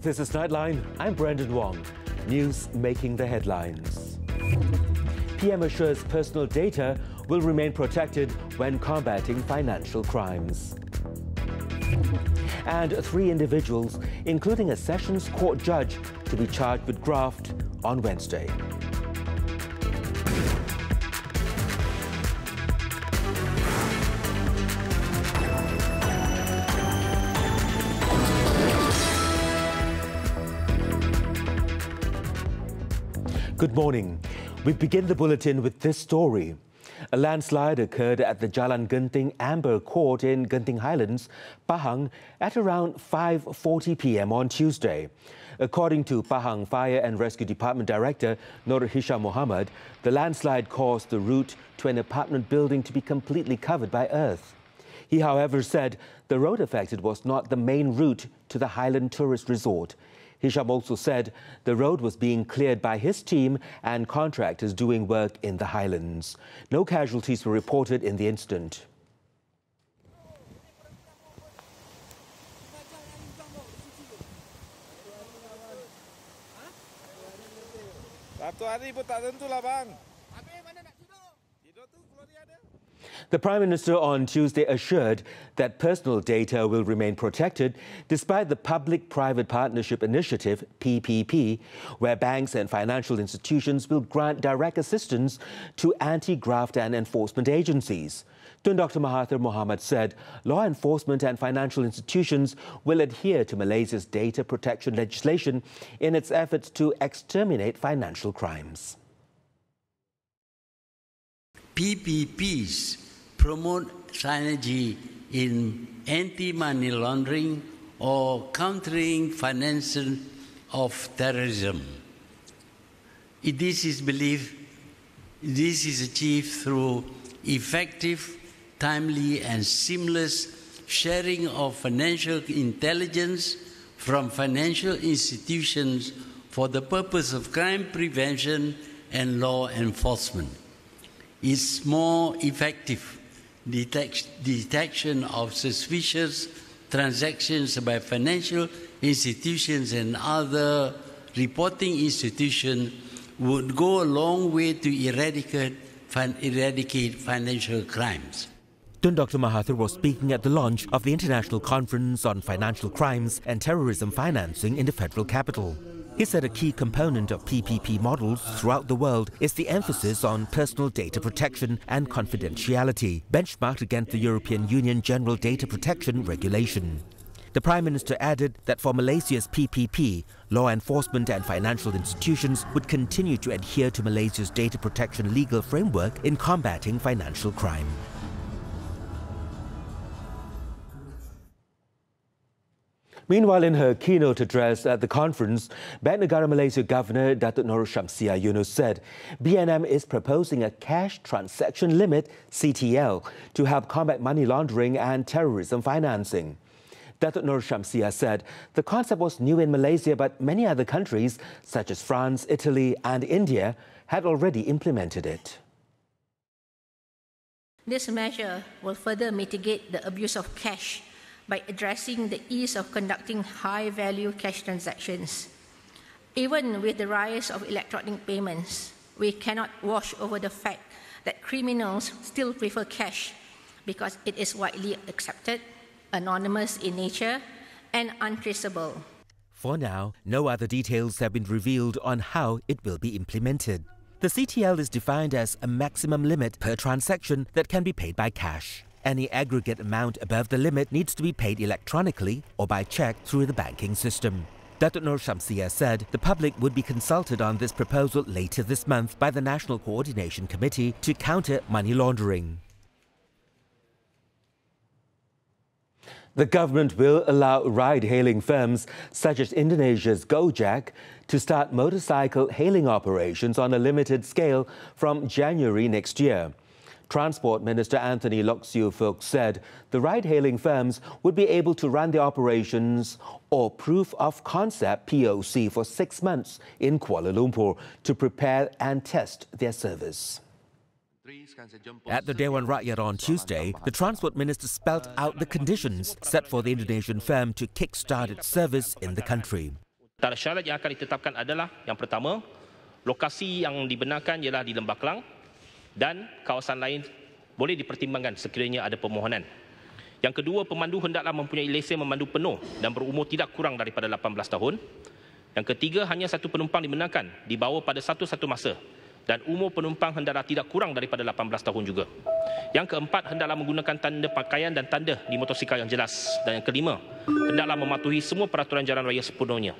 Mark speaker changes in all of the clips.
Speaker 1: This is Nightline. I'm Brendan Wong. News making the headlines. PM assures personal data will remain protected when combating financial crimes. And 3 individuals, including a Sessions Court judge, to be charged with graft on Wednesday. Good morning. We begin the bulletin with this story. A landslide occurred at the Jalan Genting Amber Court in Genting Highlands, Pahang, at around 5:40 p.m. on Tuesday. According to Pahang Fire and Rescue Department Director Nur Hisham Mohammed, the landslide caused the route to an apartment building to be completely covered by earth. He, however, said the road affected was not the main route to the Highland Tourist Resort. Hisham also said the road was being cleared by his team and contractors doing work in the highlands. No casualties were reported in the incident. The Prime Minister on Tuesday assured that personal data will remain protected despite the Public-Private Partnership Initiative, PPP, where banks and financial institutions will grant direct assistance to anti-graft and enforcement agencies. Tun Dr. Mahathir Mohamad said law enforcement and financial institutions will adhere to Malaysia's data protection legislation in its efforts to exterminate financial crimes.
Speaker 2: PPPs promote synergy in anti-money laundering or countering financing of terrorism. This is believed this is achieved through effective, timely and seamless sharing of financial intelligence from financial institutions for the purpose of crime prevention and law enforcement. It's more effective detection of suspicious transactions by financial institutions and other reporting institutions would go a long way to eradicate financial crimes.
Speaker 1: Tun Dr. Mahathir was speaking at the launch of the International Conference on Financial Crimes and Terrorism Financing in the Federal Capital. He said a key component of PPP models throughout the world is the emphasis on personal data protection and confidentiality, benchmarked against the European Union General Data Protection Regulation. The Prime Minister added that for Malaysia's PPP, law enforcement and financial institutions would continue to adhere to Malaysia's data protection legal framework in combating financial crime. Meanwhile, in her keynote address at the conference, Bank Negara Malaysia Governor Datuk Nur Syamsiah Yunos said BNM is proposing a cash transaction limit, CTL, to help combat money laundering and terrorism financing. Datuk Nur Syamsiah said the concept was new in Malaysia, but many other countries, such as France, Italy and India, had already implemented it.
Speaker 3: This measure will further mitigate the abuse of cash by addressing the ease of conducting high-value cash transactions. Even with the rise of electronic payments, we cannot wash over the fact that criminals still prefer cash because it is widely accepted, anonymous in nature, and untraceable.
Speaker 1: For now, no other details have been revealed on how it will be implemented. The CTL is defined as a maximum limit per transaction that can be paid by cash. Any aggregate amount above the limit needs to be paid electronically or by cheque through the banking system. Datuk Nur Syamsiah said the public would be consulted on this proposal later this month by the National Coordination Committee to counter money laundering. The government will allow ride-hailing firms such as Indonesia's Gojek to start motorcycle hailing operations on a limited scale from January next year. Transport Minister Anthony Loke Siew Fook said the ride-hailing firms would be able to run their operations or proof of concept POC for 6 months in Kuala Lumpur to prepare and test their service. At the Dewan Rakyat on Tuesday, the Transport Minister spelt out the conditions set for the Indonesian firm to kick-start its service in the country.
Speaker 4: Antara syarat yang akan ditetapkan adalah yang pertama, lokasi yang dibenarkan ialah di Lembah Kelang dan kawasan lain boleh dipertimbangkan sekiranya ada permohonan. Yang kedua, pemandu hendaklah mempunyai lesen memandu penuh dan berumur tidak kurang daripada 18 tahun. Yang ketiga, hanya satu penumpang dibenarkan dibawa pada satu-satu masa dan umur penumpang hendaklah tidak kurang daripada 18 tahun juga. Yang keempat, hendaklah menggunakan tanda pakaian dan tanda di motosikal yang jelas. Dan yang kelima, hendaklah mematuhi semua peraturan jalan raya sepenuhnya.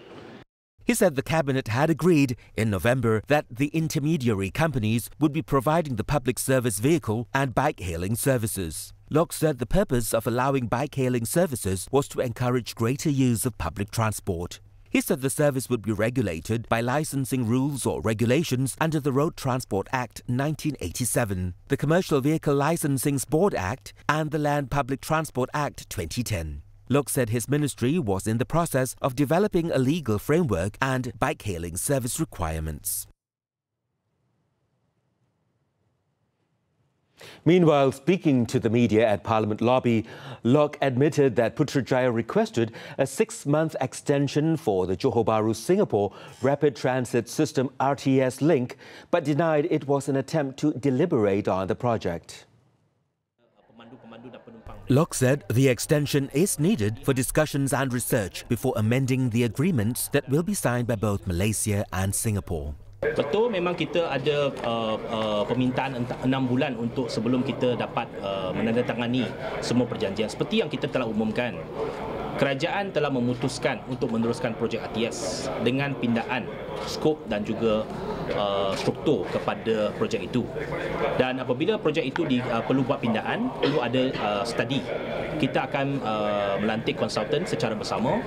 Speaker 1: He said the cabinet had agreed in November that the intermediary companies would be providing the public service vehicle and bike-hailing services. Locke said the purpose of allowing bike-hailing services was to encourage greater use of public transport. He said the service would be regulated by licensing rules or regulations under the Road Transport Act 1987, the Commercial Vehicle Licensing Board Act and the Land Public Transport Act 2010. Locke said his ministry was in the process of developing a legal framework and bike-hailing service requirements. Meanwhile, speaking to the media at Parliament lobby, Locke admitted that Putrajaya requested a 6-month extension for the Johor Bahru-Singapore Rapid Transit System RTS link, but denied it was an attempt to deliberate on the project. Locke said the extension is needed for discussions and research before amending the agreements that will be signed by both Malaysia and Singapore.
Speaker 4: Betul, memang kita ada permintaan 6 bulan untuk sebelum kita dapat menandatangani semua perjanjian. Seperti yang kita telah umumkan, kerajaan telah memutuskan untuk meneruskan projek RTS dengan pindaan skop dan juga struktur kepada projek itu. Dan apabila projek itu perlu buat pindaan, perlu ada study. Kita akan melantik konsultan secara bersama.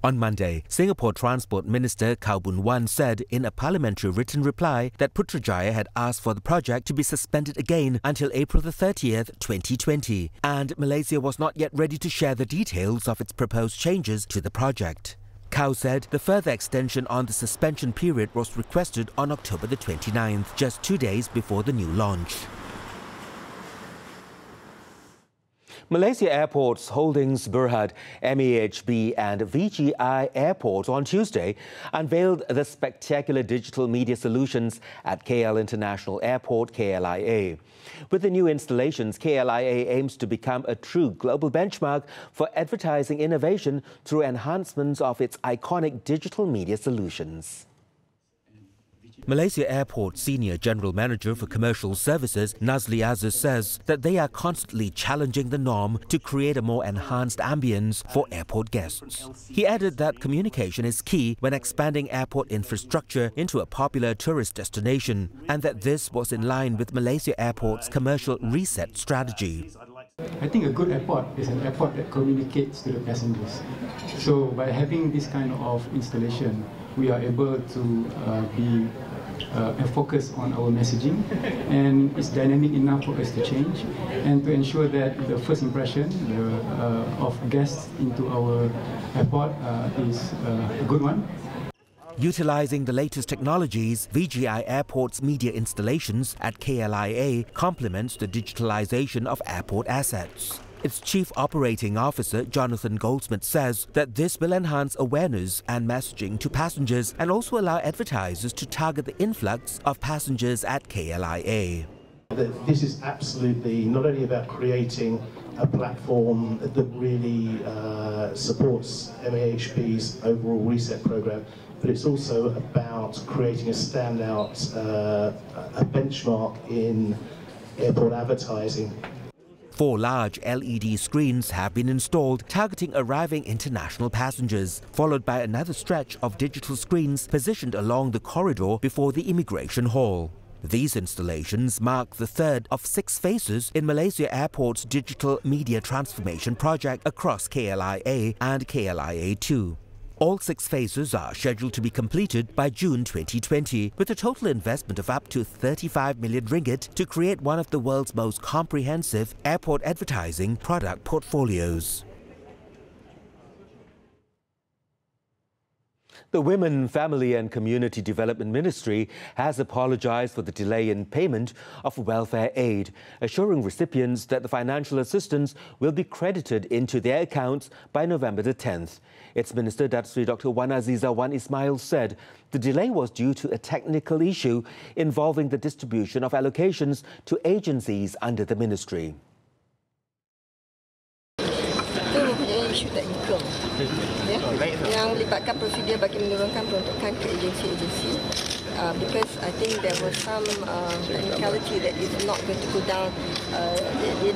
Speaker 1: On Monday, Singapore Transport Minister Khaw Boon Wan said in a parliamentary written reply that Putrajaya had asked for the project to be suspended again until April the 30th, 2020, and Malaysia was not yet ready to share the details of its proposed changes to the project. Khaw said the further extension on the suspension period was requested on October the 29th, just 2 days before the new launch. Malaysia Airports Holdings Berhad, MAHB and VGI Airports on Tuesday unveiled the spectacular digital media solutions at KL International Airport, KLIA. With the new installations, KLIA aims to become a true global benchmark for advertising innovation through enhancements of its iconic digital media solutions. Malaysia Airport Senior General Manager for Commercial Services Nazli Aziz says that they are constantly challenging the norm to create a more enhanced ambience for airport guests. He added that communication is key when expanding airport infrastructure into a popular tourist destination and that this was in line with Malaysia Airport's commercial reset strategy.
Speaker 5: I think a good airport is an airport that communicates to the passengers. So by having this kind of installation, we are able to be focus on our messaging, and it's dynamic enough for us to change and to ensure that the first impression of guests into our airport is a good one.
Speaker 1: Utilizing the latest technologies, VGI Airport's media installations at KLIA complements the digitalization of airport assets. Its Chief Operating Officer, Jonathan Goldsmith, says that this will enhance awareness and messaging to passengers and also allow advertisers to target the influx of passengers at KLIA.
Speaker 6: This is absolutely not only about creating a platform that really supports MAHB's overall reset program, but it's also about creating a standout, a benchmark in airport advertising.
Speaker 1: 4 large LED screens have been installed targeting arriving international passengers, followed by another stretch of digital screens positioned along the corridor before the immigration hall. These installations mark the third of 6 phases in Malaysia Airport's digital media transformation project across KLIA and KLIA2. All 6 phases are scheduled to be completed by June 2020, with a total investment of up to 35 million ringgit to create one of the world's most comprehensive airport advertising product portfolios. The Women, Family and Community Development Ministry has apologized for the delay in payment of welfare aid, assuring recipients that the financial assistance will be credited into their accounts by November the 10th. Its Minister, Dr. Wan Azizah Wan Ismail, said the delay was due to a technical issue involving the distribution of allocations to agencies under the ministry.
Speaker 7: Isu teknikal yang melibatkan prosedur bagi menurunkan peruntukan ke agensi-agensi because I think there was some technicality that is not going to go down.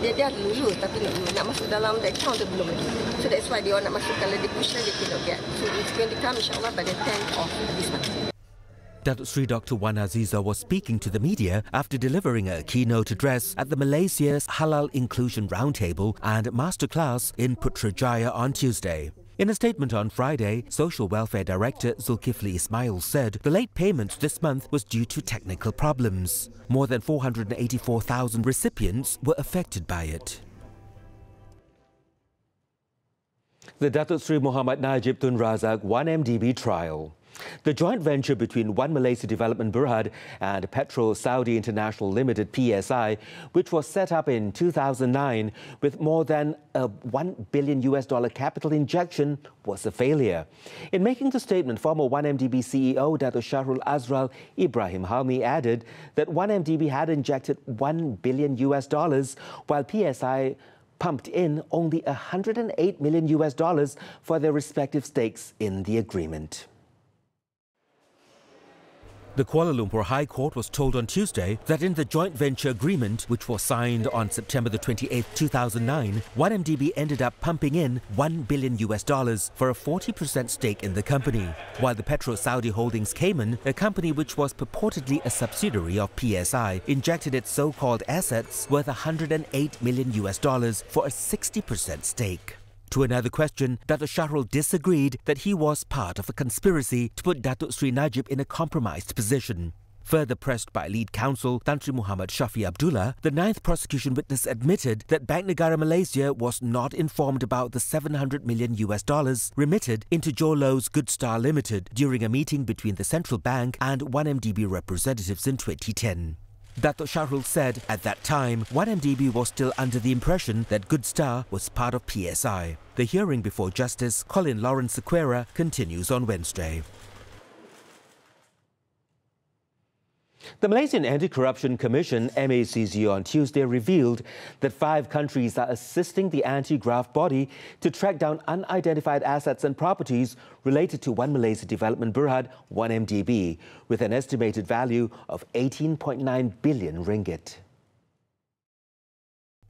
Speaker 7: Dia lulus tapi nak masuk dalam the account tu belum lagi. So that's why dia nak masuk, kalau dia push they cannot get. So it's going to come insyaAllah by the 10th of this month.
Speaker 1: Dr. Wan Azizah was speaking to the media after delivering a keynote address at the Malaysia's Halal Inclusion Roundtable and Masterclass in Putrajaya on Tuesday. In a statement on Friday, Social Welfare Director Zulkifli Ismail said the late payment this month was due to technical problems. More than 484,000 recipients were affected by it. The Datuk Sri Muhammad Najib Tun Razak 1MDB trial. The joint venture between One Malaysia Development Berhad and Petro Saudi International Limited PSI, which was set up in 2009 with more than a $1 billion capital injection, was a failure. In making the statement, former 1MDB CEO Datuk Shahrul Azral Ibrahim Halmi added that 1MDB had injected $1 billion while PSI pumped in only $108 million for their respective stakes in the agreement. The Kuala Lumpur High Court was told on Tuesday that in the joint venture agreement, which was signed on September the 28th, 2009, 1MDB ended up pumping in $1 billion for a 40% stake in the company, while the Petro Saudi Holdings Cayman, a company which was purportedly a subsidiary of PSI, injected its so-called assets worth $108 million for a 60% stake. To another question, Datuk Shahrul disagreed that he was part of a conspiracy to put Datuk Sri Najib in a compromised position. Further pressed by lead counsel Tan Sri Muhammad Shafi Abdullah, the 9th prosecution witness admitted that Bank Negara Malaysia was not informed about the $700 million remitted into Jolo's Good Star Limited during a meeting between the central bank and 1MDB representatives in 2010. Datuk Shahrul said at that time, 1MDB was still under the impression that Good Star was part of PSI. The hearing before Justice Colin Lawrence Sequeira continues on Wednesday. The Malaysian Anti-Corruption Commission, MACC, on Tuesday revealed that 5 countries are assisting the anti-graft body to track down unidentified assets and properties related to One Malaysia Development Berhad, 1MDB, with an estimated value of 18.9 billion ringgit.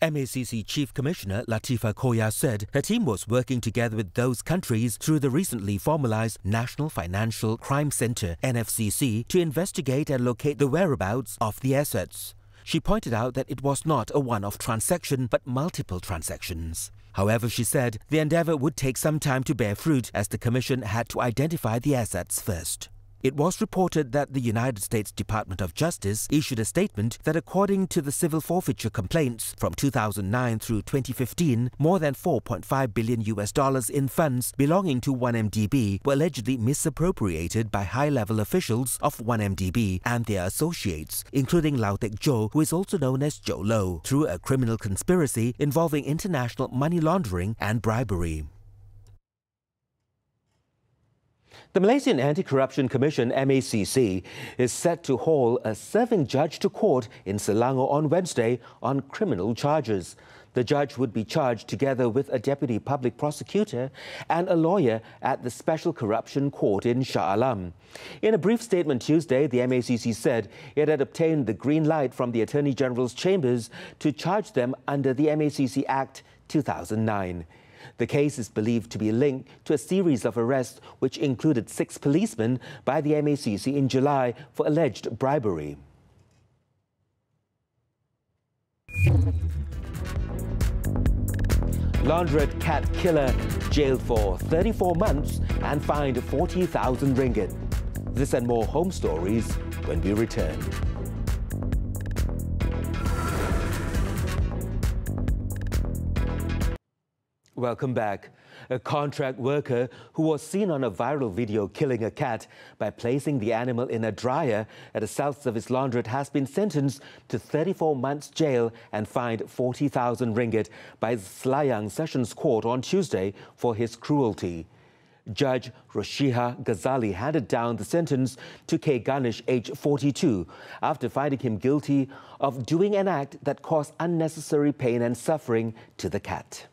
Speaker 1: MACC Chief Commissioner Latifa Koya said her team was working together with those countries through the recently formalized National Financial Crime Centre (NFCC) to investigate and locate the whereabouts of the assets. She pointed out that it was not a one-off transaction but multiple transactions. However, she said the endeavour would take some time to bear fruit as the Commission had to identify the assets first. It was reported that the United States Department of Justice issued a statement that according to the civil forfeiture complaints from 2009 through 2015, more than $4.5 billion in funds belonging to 1MDB were allegedly misappropriated by high-level officials of 1MDB and their associates, including Lau Tek Jo, who is also known as Jolo, through a criminal conspiracy involving international money laundering and bribery. The Malaysian Anti-Corruption Commission, MACC, is set to haul a serving judge to court in Selangor on Wednesday on criminal charges. The judge would be charged together with a deputy public prosecutor and a lawyer at the Special Corruption Court in Shah Alam. In a brief statement Tuesday, the MACC said it had obtained the green light from the Attorney General's chambers to charge them under the MACC Act 2009. The case is believed to be linked to a series of arrests which included 6 policemen by the MACC in July for alleged bribery. Laundrette cat killer jailed for 34 months and fined 40,000 ringgit. This and more home stories when we return. Welcome back. A contract worker who was seen on a viral video killing a cat by placing the animal in a dryer at a self-service laundrette has been sentenced to 34 months jail and fined 40,000 ringgit by Selayang Sessions Court on Tuesday for his cruelty. Judge Roshiha Ghazali handed down the sentence to K. Ganesh, aged 42, after finding him guilty of doing an act that caused unnecessary pain and suffering to the cat.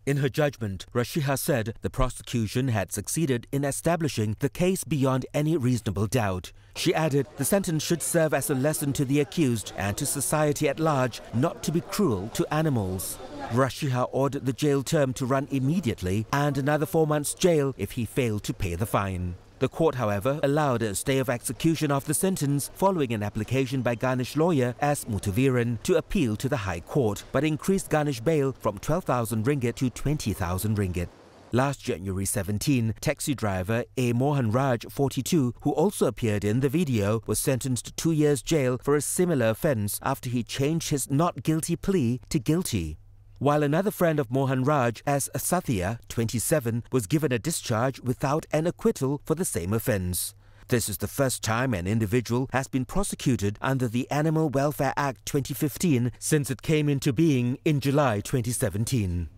Speaker 1: In her judgment, Roshiha said the prosecution had succeeded in establishing the case beyond any reasonable doubt. She added the sentence should serve as a lesson to the accused and to society at large not to be cruel to animals. Roshiha ordered the jail term to run immediately and another 4 months jail if he failed to pay the fine. The court, however, allowed a stay of execution of the sentence following an application by Ganesh lawyer S. Mutaviran to appeal to the High Court, but increased Ganesh bail from 12,000 ringgit to 20,000 ringgit. Last January 17, taxi driver A. Mohan Raj, 42, who also appeared in the video, was sentenced to 2 years jail for a similar offence after he changed his not guilty plea to guilty. While another friend of Mohan Raj, as Satya, 27, was given a discharge without an acquittal for the same offence. This is the first time an individual has been prosecuted under the Animal Welfare Act 2015 since it came into being in July 2017.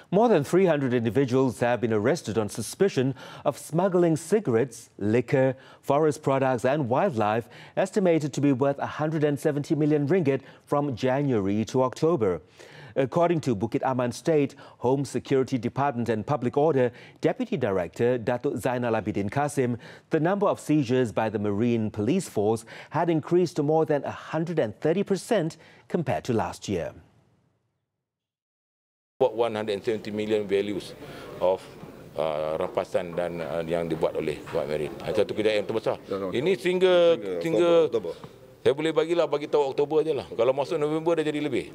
Speaker 1: More than 300 individuals have been arrested on suspicion of smuggling cigarettes, liquor, forest products and wildlife estimated to be worth 170 million ringgit from January to October. According to Bukit Aman State Home Security Department and Public Order Deputy Director Datuk Zainal Abidin Kasim, the number of seizures by the Marine Police Force had increased to more than 130% compared to last year.
Speaker 8: 170 million values of rampasan dan yang dibuat oleh Kuat Marine. Satu kejayaan terbesar. Ini sehingga saya boleh bagi tahu Oktober je lah. Kalau masuk November dah jadi lebih.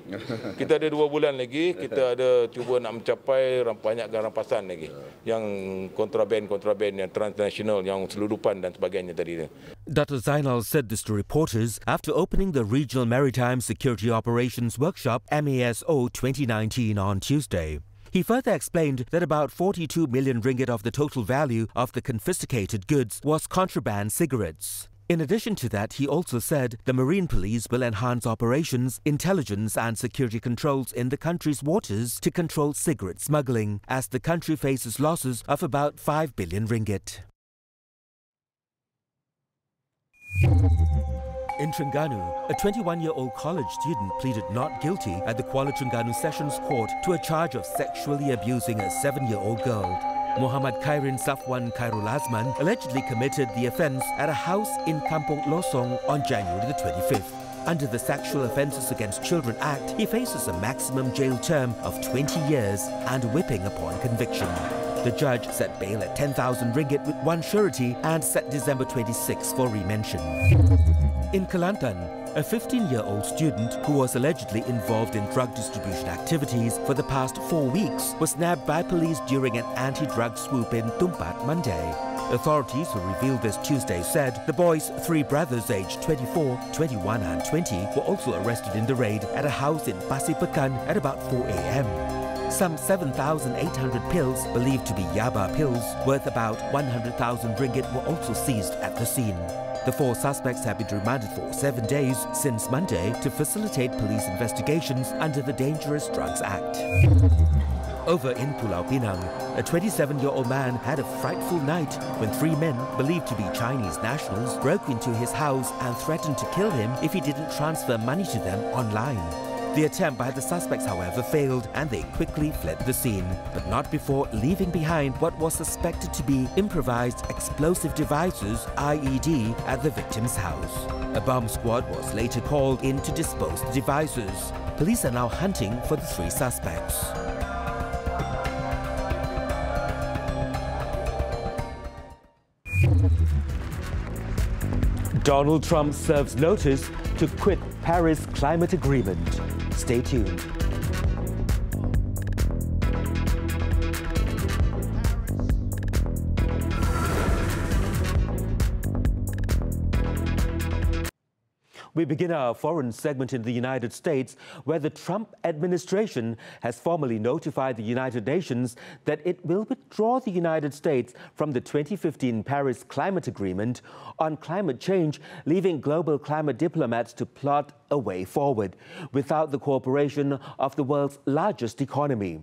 Speaker 8: Kita ada 2 bulan lagi, kita ada cuba nak mencapai banyakkan rampasan lagi. Yang kontraben yang transnational, yang selundupan dan sebagainya tadi.
Speaker 1: Dr. Zainal said this to reporters after opening the Regional Maritime Security Operations Workshop MASO 2019 on Tuesday. He further explained that about 42 million ringgit of the total value of the confiscated goods was contraband cigarettes. In addition to that, he also said the Marine Police will enhance operations, intelligence and security controls in the country's waters to control cigarette smuggling, as the country faces losses of about 5 billion ringgit. In Terengganu, a 21-year-old college student pleaded not guilty at the Kuala Terengganu Sessions Court to a charge of sexually abusing a 7-year-old girl. Muhammad Khairin Safwan Khairul Azman allegedly committed the offence at a house in Kampung Losong on January the 25th. Under the Sexual Offences Against Children Act, he faces a maximum jail term of 20 years and whipping upon conviction. The judge set bail at 10,000 ringgit with 1 surety and set December 26 for remention. In Kelantan, a 15-year-old student who was allegedly involved in drug distribution activities for the past 4 weeks was nabbed by police during an anti-drug swoop in Tumpat Monday. Authorities who revealed this Tuesday said the boy's 3 brothers aged 24, 21 and 20 were also arrested in the raid at a house in Pasir Pekan at about 4 a.m. Some 7,800 pills, believed to be Yaba pills, worth about 100,000 ringgit were also seized at the scene. The 4 suspects have been remanded for 7 days since Monday to facilitate police investigations under the Dangerous Drugs Act. Over in Pulau Pinang, a 27-year-old man had a frightful night when 3 men, believed to be Chinese nationals, broke into his house and threatened to kill him if he didn't transfer money to them online. The attempt by the suspects, however, failed and they quickly fled the scene, but not before leaving behind what was suspected to be improvised explosive devices, IED, at the victim's house. A bomb squad was later called in to dispose the devices. Police are now hunting for the 3 suspects. Donald Trump serves notice to quit Paris Climate Agreement. Stay tuned. We begin our foreign segment in the United States, where the Trump administration has formally notified the United Nations that it will withdraw the United States from the 2015 Paris Climate Agreement on climate change, leaving global climate diplomats to plot a way forward without the cooperation of the world's largest economy.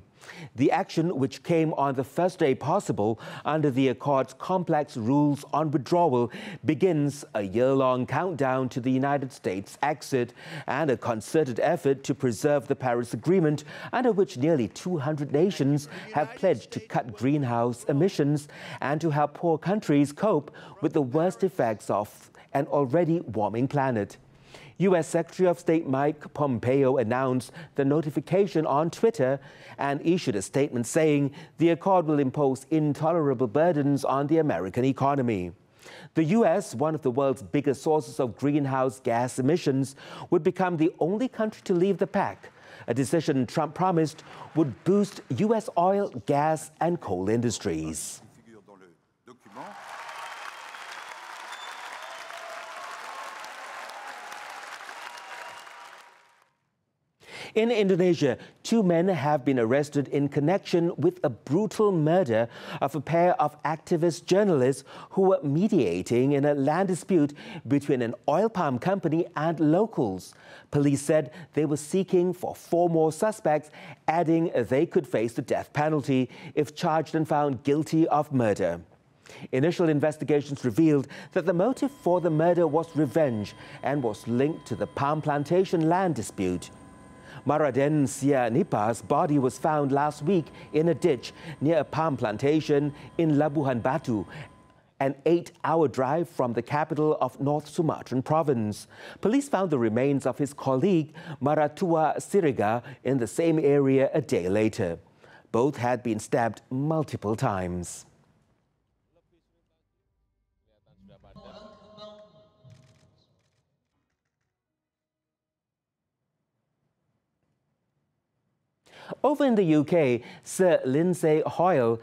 Speaker 1: The action, which came on the first day possible under the Accord's complex rules on withdrawal, begins a year-long countdown to the United States' exit and a concerted effort to preserve the Paris Agreement, under which nearly 200 nations have pledged to cut greenhouse emissions and to help poor countries cope with the worst effects of an already warming planet. U.S. Secretary of State Mike Pompeo announced the notification on Twitter and issued a statement saying the accord will impose intolerable burdens on the American economy. The U.S., one of the world's biggest sources of greenhouse gas emissions, would become the only country to leave the pact, a decision Trump promised would boost U.S. oil, gas and coal industries. In Indonesia, 2 men have been arrested in connection with a brutal murder of a pair of activist journalists who were mediating in a land dispute between an oil palm company and locals. Police said they were seeking for 4 more suspects, adding they could face the death penalty if charged and found guilty of murder. Initial investigations revealed that the motive for the murder was revenge and was linked to the palm plantation land dispute. Maraden Sianipa's body was found last week in a ditch near a palm plantation in Labuhan Batu, an 8-hour drive from the capital of North Sumatran province. Police found the remains of his colleague Maratua Siriga in the same area a day later. Both had been stabbed multiple times. Over in the UK, Sir Lindsay Hoyle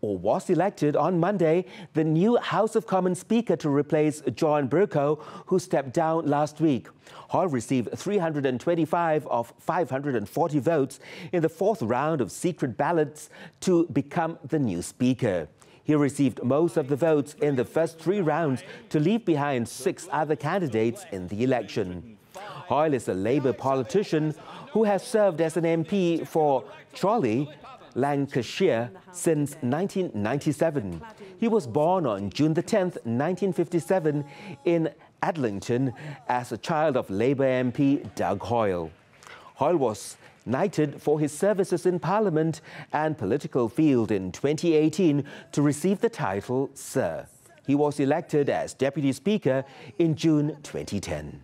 Speaker 1: was elected on Monday the new House of Commons Speaker to replace John Bercow, who stepped down last week. Hoyle received 325 of 540 votes in the 4th round of secret ballots to become the new Speaker. He received most of the votes in the first 3 rounds to leave behind 6 other candidates in the election. Hoyle is a Labour politician who has served as an MP for Chorley, Lancashire, since 1997. He was born on June the 10th, 1957, in Adlington as a child of Labour MP Doug Hoyle. Hoyle was knighted for his services in Parliament and political field in 2018 to receive the title Sir. He was elected as Deputy Speaker in June 2010.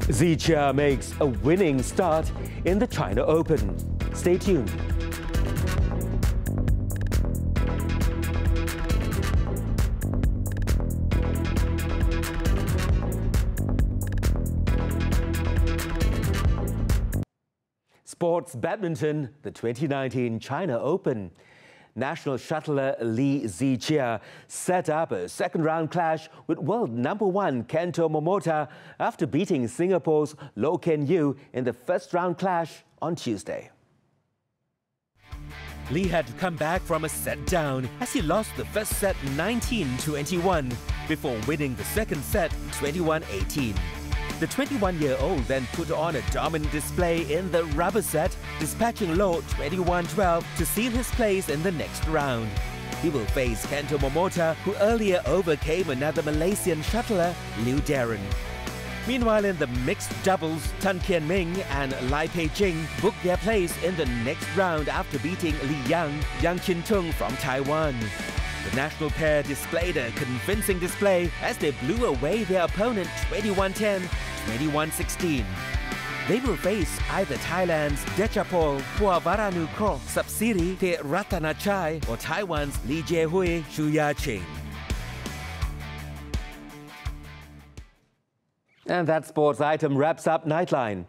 Speaker 1: Zijia makes a winning start in the China Open. Stay tuned. Sports badminton, the 2019 China Open. National shuttler Li Zijia set up a second-round clash with world #1 Kento Momota after beating Singapore's Loh Ken Yew in the first-round clash on Tuesday. Lee had come back from a set down as he lost the first set 19-21 before winning the second set 21-18. The 21-year-old then put on a dominant display in the rubber set, dispatching Loh 21-12 to seal his place in the next round. He will face Kento Momota, who earlier overcame another Malaysian shuttler, Liu Darren. Meanwhile, in the mixed doubles, Tan Kian Ming and Lai Pei Jing booked their place in the next round after beating Li Yang, Yang Chin Tung from Taiwan. The national pair displayed a convincing display as they blew away their opponent 21-10, 21-16. They will face either Thailand's Dechapol Puavaranukroh Sapsiri Te Ratanachai or Taiwan's Lee Jae-hui Shuya Ching. And that sports item wraps up Nightline.